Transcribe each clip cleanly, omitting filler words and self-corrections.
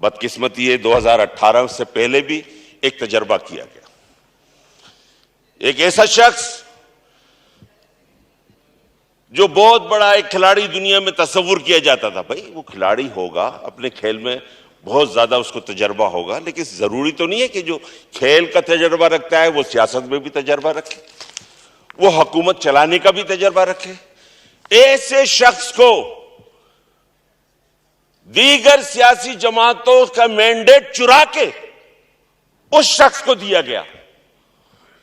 बदकिस्मती है 2018 से पहले भी एक तजर्बा किया गया। एक ऐसा शख्स जो बहुत बड़ा एक खिलाड़ी दुनिया में तस्वुर किया जाता था, भाई वो खिलाड़ी होगा, अपने खेल में बहुत ज्यादा उसको तजर्बा होगा, लेकिन जरूरी तो नहीं है कि जो खेल का तजर्बा रखता है वो सियासत में भी तजर्बा रखे, वो हुकूमत चलाने का भी तजर्बा रखे। ऐसे शख्स को दीगर सियासी जमातों का मैंडेट चुरा के उस शख्स को दिया गया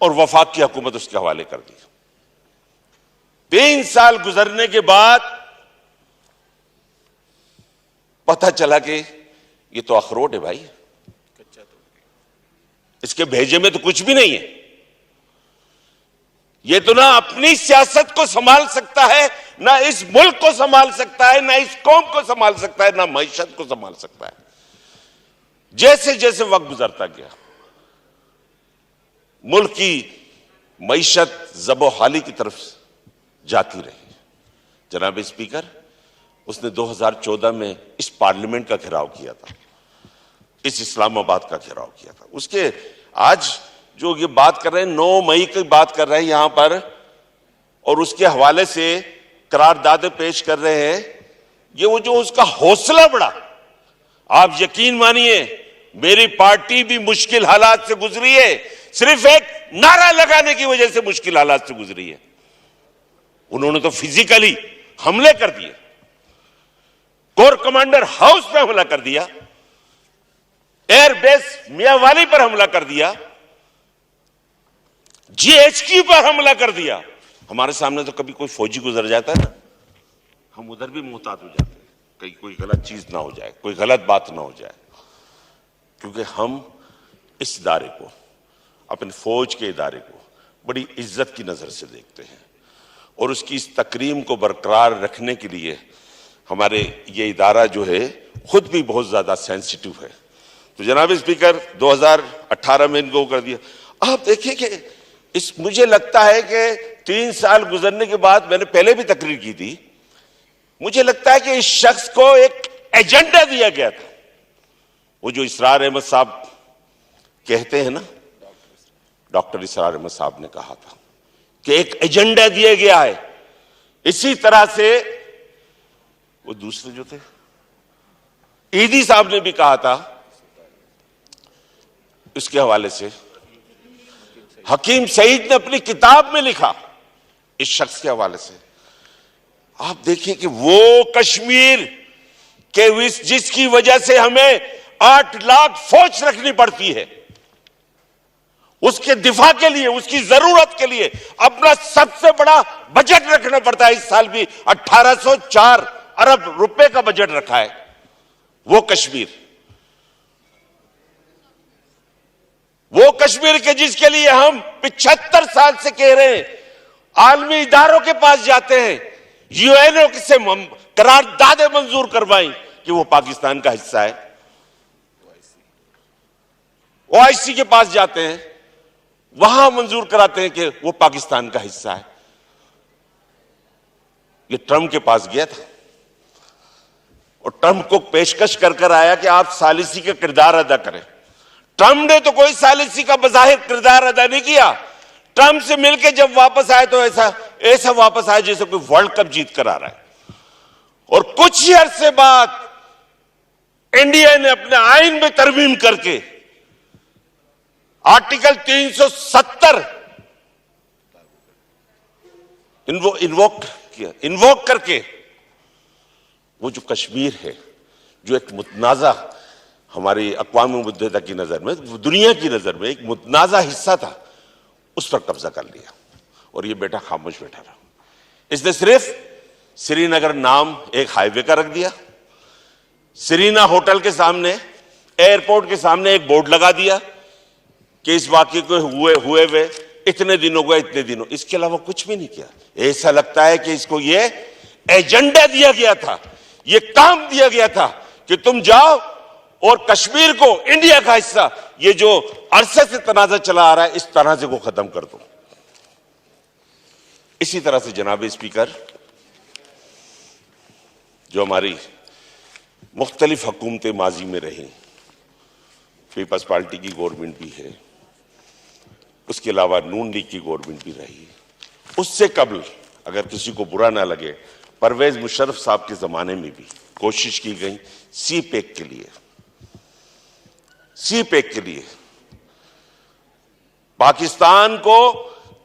और वफाक की हुकूमत उसके हवाले कर दी। 3 साल गुजरने के बाद पता चला कि ये तो अखरोट है भाई, इसके भेजे में तो कुछ भी नहीं है। ये तो ना अपनी सियासत को संभाल सकता है, ना इस मुल्क को संभाल सकता है, ना इस कौम को संभाल सकता है, ना मईशत को संभाल सकता है। जैसे जैसे वक्त गुजरता गया मुल्क की मईशत ज़बो-हाली की तरफ जाती रही। जनाब स्पीकर, उसने 2014 में इस पार्लियामेंट का घेराव किया था, इस इस्लामाबाद का घेराव किया था। उसके आज जो ये बात कर रहे हैं 9 मई की बात कर रहे हैं यहां पर, और उसके हवाले से करारदादे पेश कर रहे हैं, ये वो जो उसका हौसला बढ़ा, आप यकीन मानिए मेरी पार्टी भी मुश्किल हालात से गुजरी है, सिर्फ एक नारा लगाने की वजह से मुश्किल हालात से गुजरी है। उन्होंने तो फिजिकली हमले कर दिए, कोर कमांडर हाउस पर हमला कर दिया, एयरबेस मियांवाली पर हमला कर दिया, GHQ पर हमला कर दिया। हमारे सामने तो कभी कोई फौजी गुजर जाता है ना, हम उधर भी मुहतात हो जाते हैं, कहीं कोई गलत चीज ना हो जाए, कोई गलत बात ना हो जाए, क्योंकि हम इस इदारे को, अपने फौज के इदारे को बड़ी इज्जत की नजर से देखते हैं, और उसकी इस तकरीम को बरकरार रखने के लिए हमारे ये इदारा जो है खुद भी बहुत ज्यादा सेंसिटिव है। तो जनाब स्पीकर 2018 में इनको कर दिया। आप देखिए कि मुझे लगता है कि 3 साल गुजरने के बाद, मैंने पहले भी तकरीर की थी, मुझे लगता है कि इस शख्स को एक एजेंडा दिया गया था। वो जो इसरार अहमद साहब कहते हैं ना, डॉक्टर इसरार अहमद साहब ने कहा था कि एक एजेंडा दिया गया है। इसी तरह से वो दूसरे जो थे ईदी साहब ने भी कहा था, इसके हवाले से हकीम सईद ने अपनी किताब में लिखा इस शख्स के हवाले से। आप देखिए कि वो कश्मीर के जिसकी वजह से हमें 8 लाख फौज रखनी पड़ती है, उसके दिफा के लिए, उसकी जरूरत के लिए अपना सबसे बड़ा बजट रखना पड़ता है। इस साल भी 1804 अरब रुपए का बजट रखा है। वो कश्मीर के जिसके लिए हम 75 साल से कह रहे हैं, आलमी इदारों के पास जाते हैं, यूएनओ से करारदादे मंजूर करवाएं कि वो पाकिस्तान का हिस्सा है, OIC के पास जाते हैं, वहां मंजूर कराते हैं कि वो पाकिस्तान का हिस्सा है। ये ट्रंप के पास गया था और ट्रंप को पेशकश कर आया कि आप सालिसी का किरदार अदा करें। ट्रंप ने तो कोई सालिसी का बज़ाहिर किरदार अदा नहीं किया। ट्रंप से मिलकर जब वापस आए तो ऐसा वापस आए जैसे कोई वर्ल्ड कप जीत कर आ रहा है। और कुछ ही अरसे बाद इंडिया ने अपने आइन में तरमीम करके आर्टिकल 370 इन्वोक करके वो जो कश्मीर है, जो एक मुतनाज़ा हमारी अक़वाम मुत्तहिदा की नजर में, दुनिया की नजर में एक मुतनाज़ा हिस्सा था, उस पर कब्जा कर लिया और ये बेटा खामोश बैठा रहा। इसने सिर्फ श्रीनगर नाम एक हाईवे का रख दिया, श्रीना होटल के सामने, एयरपोर्ट के सामने एक बोर्ड लगा दिया कि इस वाक़े को हुए हुए इतने दिन हो गए, इतने दिनों, इसके अलावा कुछ भी नहीं किया। ऐसा लगता है कि इसको ये एजेंडा दिया गया था, ये काम दिया गया था कि तुम जाओ और कश्मीर को इंडिया का हिस्सा, ये जो अरसे से तनाज़ा चला आ रहा है, इस तनाज़े को खत्म कर दो। इसी तरह से जनाब स्पीकर, जो हमारी मुख्तलिफ हुकूमतें माजी में रही, पीपल्स पार्टी की गवर्नमेंट भी है, उसके अलावा नून लीग की गवर्नमेंट भी रही। उससे कबल, अगर किसी को बुरा ना लगे, परवेज मुशर्रफ साहब के जमाने में भी कोशिश की गई सी पैक के लिए, पाकिस्तान को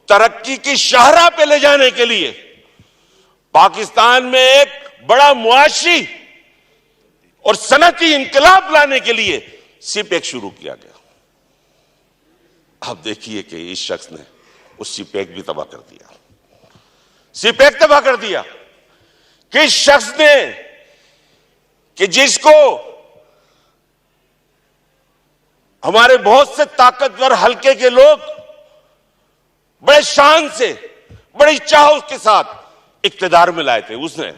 तरक्की की शाहराह पे ले जाने के लिए, पाकिस्तान में एक बड़ा मुआशी और सनती इंकलाब लाने के लिए सी पैक शुरू किया गया। आप देखिए कि इस शख्स ने उस सी पैक भी तबाह कर दिया, सी पैक तबाह कर दिया। किस शख्स ने, कि जिसको हमारे बहुत से ताकतवर हल्के के लोग बड़े शान से, बड़ी चाह के साथ इक्तदार में लाए थे, उसने,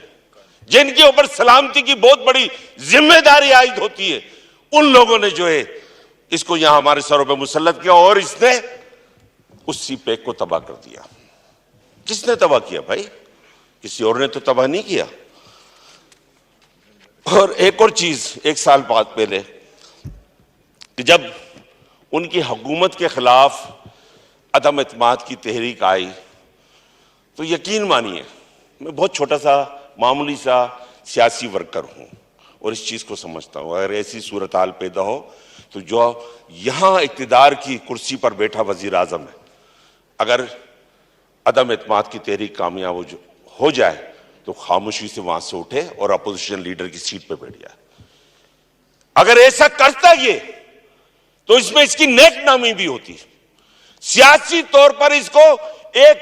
जिनके ऊपर सलामती की बहुत बड़ी जिम्मेदारी आयद होती है, उन लोगों ने जो है इसको यहां हमारे सरों पे मुसल्लत किया और इसने उस सी पैक को तबाह कर दिया। किसने तबाह किया भाई? किसी और ने तो तबाह नहीं किया। और एक और चीज, एक साल बाद पहले कि जब उनकी हुकूमत के खिलाफ अदम एतमाद की तहरीक आई, तो यकीन मानिए मैं बहुत छोटा सा मामूली सा सियासी वर्कर हूं और इस चीज को समझता हूं। अगर ऐसी सूरत हाल पैदा हो तो जो यहां इक्तिदार की कुर्सी पर बैठा वजीर आजम है, अगर अदम एतमाद की तहरीक कामयाब हो जाए तो खामोशी से वहां से उठे और अपोजिशन लीडर की सीट पर बैठ जाए। अगर ऐसा करता ये तो इसमें इसकी नेक नामी भी होती। सियासी तौर पर इसको एक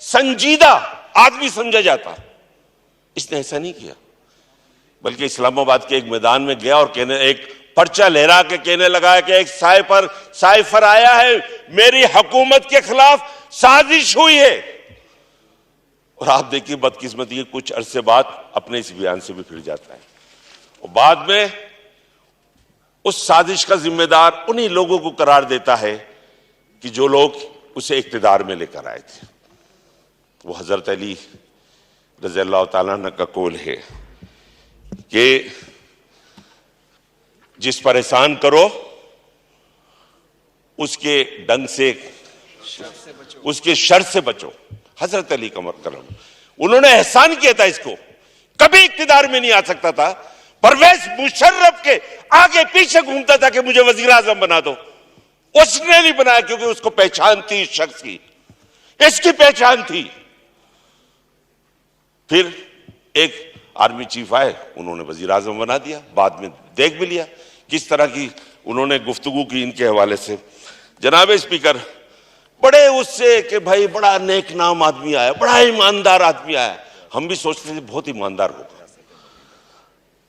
संजीदा आदमी समझा जाता। इसने ऐसा नहीं किया, बल्कि इस्लामाबाद के एक मैदान में गया और कहने, एक पर्चा लहरा के कहने लगा कि एक साइफर आया है, मेरी हुकूमत के खिलाफ साजिश हुई है। और आप देखिए बदकिस्मती के कुछ अरसे बाद अपने इस बयान से भी फिर जाता है और बाद में उस साजिश का जिम्मेदार उन्हीं लोगों को करार देता है कि जो लोग उसे इक्तिदार में लेकर आए थे। वो हजरत अली रज़ी अल्लाह ताला अन्हु का कौल है कि जिस पर एहसान करो उसके डंग से, उसके शर से बचो। हजरत अली का करम, उन्होंने एहसान किया था, इसको कभी इक्तिदार में नहीं आ सकता था। परवेज मुशर्रफ के आगे पीछे घूमता था कि मुझे वजीर आजम बना दो, उसने नहीं बनाया क्योंकि उसको पहचान थी इस शख्स की, इसकी पहचान थी। फिर एक आर्मी चीफ आए, उन्होंने वजीर आजम बना दिया, बाद में देख भी लिया किस तरह की उन्होंने गुफ्तगू की इनके हवाले से। जनाब स्पीकर, बड़े उससे कि भाई बड़ा नेक नाम आदमी आया, बड़ा ईमानदार आदमी आया। हम भी सोचते थे बहुत ईमानदार होगा,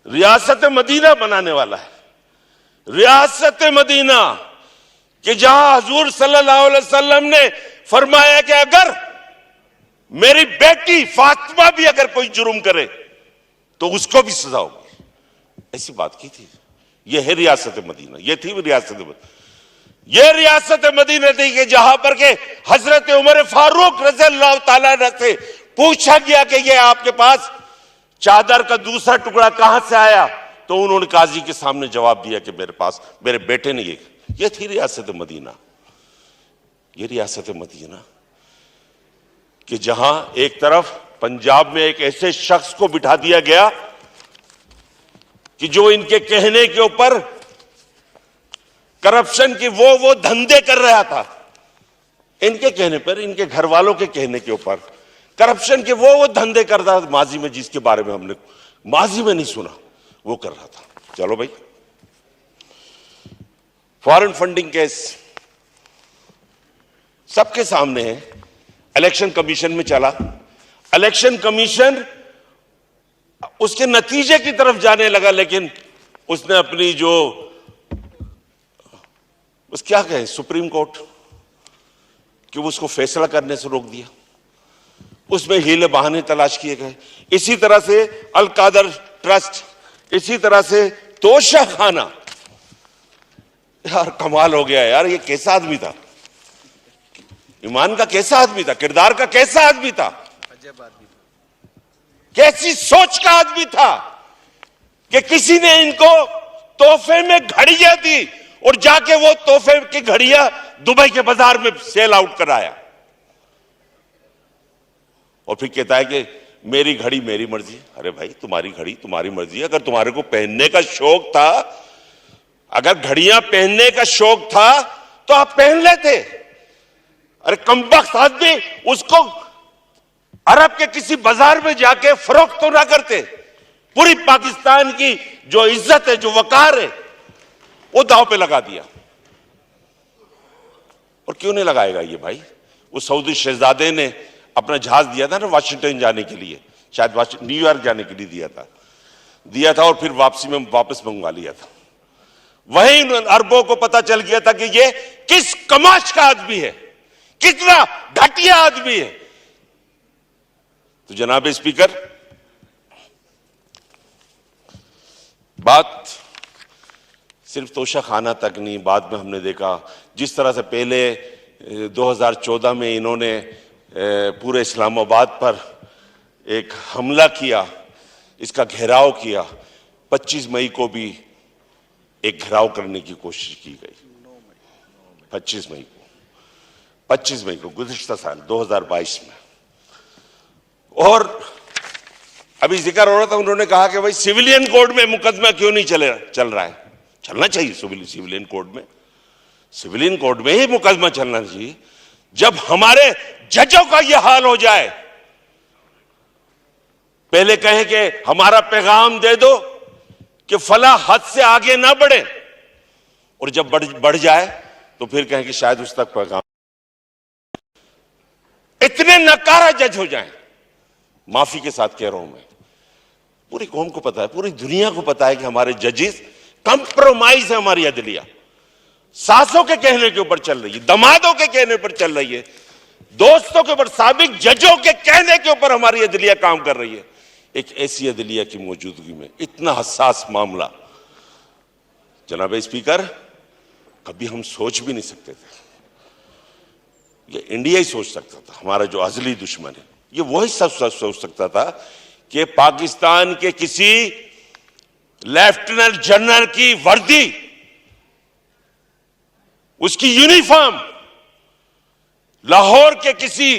रियासत मदीना बनाने वाला है, रियासत मदीना कि जहां हुजूर सल्लल्लाहु अलैहि वसल्लम ने फरमाया कि अगर मेरी बेटी फातिमा भी अगर कोई जुर्म करे तो उसको भी सजा होगी, ऐसी बात की थी। यह है रियासत मदीना, यह थी रियासत मदीना। यह रियासत मदीना थी कि जहां पर के हजरत उमर फारूक रज़ी अल्लाह ताला अन्हु से पूछा गया कि यह आपके पास चादर का दूसरा टुकड़ा कहां से आया, तो उन्होंने काजी के सामने जवाब दिया कि मेरे पास मेरे बेटे ने। यह थी रियासत मदीना। यह रियासत मदीना कि जहां एक तरफ पंजाब में एक ऐसे शख्स को बिठा दिया गया कि जो इनके कहने के ऊपर करप्शन की वो धंधे कर रहा था, इनके कहने पर, इनके घर वालों के कहने के ऊपर करप्शन के वो धंधे कर रहा था माजी में, जिसके बारे में हमने माजी में नहीं सुना, वो कर रहा था। चलो भाई, फॉरेन फंडिंग केस सबके सामने है, इलेक्शन कमीशन में चला, इलेक्शन कमीशन उसके नतीजे की तरफ जाने लगा, लेकिन उसने अपनी जो उस क्या कहें सुप्रीम कोर्ट कि उसको फैसला करने से रोक दिया, उसमें हीले बहाने तलाश किए गए। इसी तरह से अल कादर ट्रस्ट, इसी तरह से तोशा खाना। यार कमाल हो गया यार, ये कैसा आदमी था, ईमान का कैसा आदमी था, किरदार का कैसा आदमी था, कैसी सोच का आदमी था कि किसी ने इनको तोहफे में घड़ियां दी और जाके वो तोहफे की घड़ियां दुबई के बाजार में सेल आउट कराया और फिर कहता है कि मेरी घड़ी मेरी मर्जी। अरे भाई, तुम्हारी घड़ी तुम्हारी मर्जी। अगर तुम्हारे को पहनने का शौक था, अगर घड़ियां पहनने का शौक था तो आप पहन लेते। अरे कमबख्त आदमी उसको अरब के किसी बाजार में जाके फरोख्त तो ना करते। पूरी पाकिस्तान की जो इज्जत है, जो वकार है, वो दांव पे लगा दिया। और क्यों नहीं लगाएगा ये भाई? उस सऊदी शहजादे ने अपना जहाज दिया था ना वाशिंगटन जाने के लिए, शायद न्यूयॉर्क जाने के लिए दिया था और फिर वापसी में वापस मंगवा लिया था। वहीं अरबों को पता चल गया था कि ये किस कमाश का आदमी है, कितना घटिया आदमी है। तो जनाब स्पीकर, बात सिर्फ तोशाखाना तक नहीं, बाद में हमने देखा जिस तरह से पहले 2014 में इन्होंने पूरे इस्लामाबाद पर एक हमला किया, इसका घेराव किया। 25 मई को भी एक घेराव करने की कोशिश की गई। 25 मई को गुज़िश्ता साल 2022 में। और अभी जिक्र हो रहा था, उन्होंने कहा कि भाई सिविलियन कोड में मुकदमा क्यों नहीं चल रहा है। चलना चाहिए सिविलियन कोड में, सिविलियन कोड में ही मुकदमा चलना चाहिए। जब हमारे जजों का यह हाल हो जाए, पहले कहें कि हमारा पैगाम दे दो कि फला हद से आगे ना बढ़े, और जब बढ़ जाए तो फिर कहें कि शायद उस तक पैगाम। इतने नकारा जज हो जाएं, माफी के साथ कह रहा हूं मैं, पूरी कौम को पता है, पूरी दुनिया को पता है कि हमारे जजेस कंप्रोमाइज है। हमारी अदलिया सासों के कहने के ऊपर चल रही है, दमादों के कहने पर चल रही है, दोस्तों के ऊपर, साबिक जजों के कहने के ऊपर हमारी अदलिया काम कर रही है। एक ऐसी अदलिया की मौजूदगी में इतना हसास मामला, जनाब स्पीकर, कभी हम सोच भी नहीं सकते थे। ये इंडिया ही सोच सकता था, हमारा जो अजली दुश्मन है, ये वही सब सोच सकता था कि पाकिस्तान के किसी लेफ्टिनेंट जनरल की वर्दी, उसकी यूनिफॉर्म लाहौर के किसी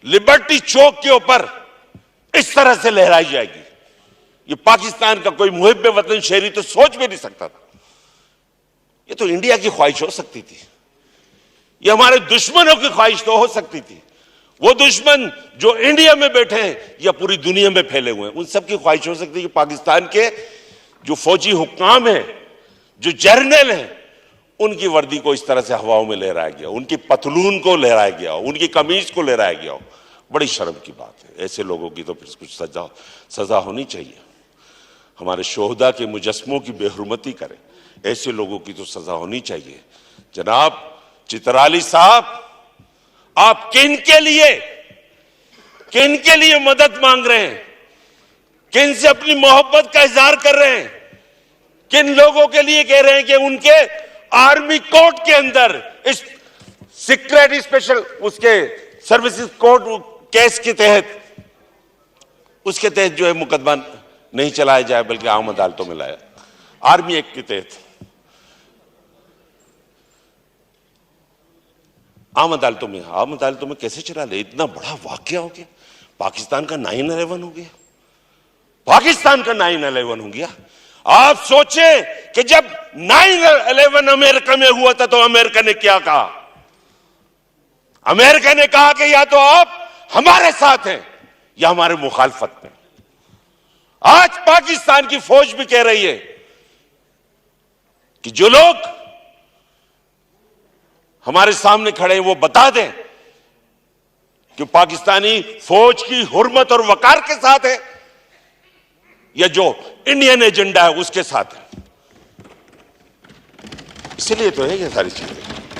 लिबर्टी चौक के ऊपर इस तरह से लहराई जाएगी। ये पाकिस्तान का कोई मुहिब्बे वतन शहरी तो सोच भी नहीं सकता था। ये तो इंडिया की ख्वाहिश हो सकती थी, ये हमारे दुश्मनों की ख्वाहिश तो हो सकती थी। वो दुश्मन जो इंडिया में बैठे हैं या पूरी दुनिया में फैले हुए हैं, उन सब की ख्वाहिश हो सकती है कि पाकिस्तान के जो फौजी हुक्काम हैं, जो जर्नल हैं, उनकी वर्दी को इस तरह से हवाओं में लहराया गया, उनकी पतलून को लहराया गया, उनकी कमीज को लहराया गया। बड़ी शर्म की बात है। ऐसे लोगों की तो फिर कुछ सजा होनी चाहिए। हमारे शोहदा के मुजस्मों की बेहुरमती करें, ऐसे लोगों की तो सजा होनी चाहिए। जनाब चित्राली साहब, आप किन के लिए मदद मांग रहे हैं, किन से अपनी मोहब्बत का इजहार कर रहे हैं, किन लोगों के लिए कह रहे हैं कि उनके आर्मी कोर्ट के अंदर इस सीक्रेट स्पेशल उसके सर्विसेज कोर्ट केस के तहत, उसके तहत जो है मुकदमा नहीं चलाया जाए बल्कि आम अदालतों में लाया, आर्मी एक्ट के तहत आम अदालतों में कैसे चला ले? इतना बड़ा वाकया हो गया, पाकिस्तान का 9/11 हो गया, पाकिस्तान का 9/11 हो गया। आप सोचें कि जब 9/11 अमेरिका में हुआ था तो अमेरिका ने क्या कहा? अमेरिका ने कहा कि या तो आप हमारे साथ हैं या हमारे मुखालफत में। आज पाकिस्तान की फौज भी कह रही है कि जो लोग हमारे सामने खड़े हैं वो बता दें कि पाकिस्तानी फौज की हुर्मत और वकार के साथ है या जो इंडियन एजेंडा है उसके साथ है। इसलिए तो है ये सारी चीजें।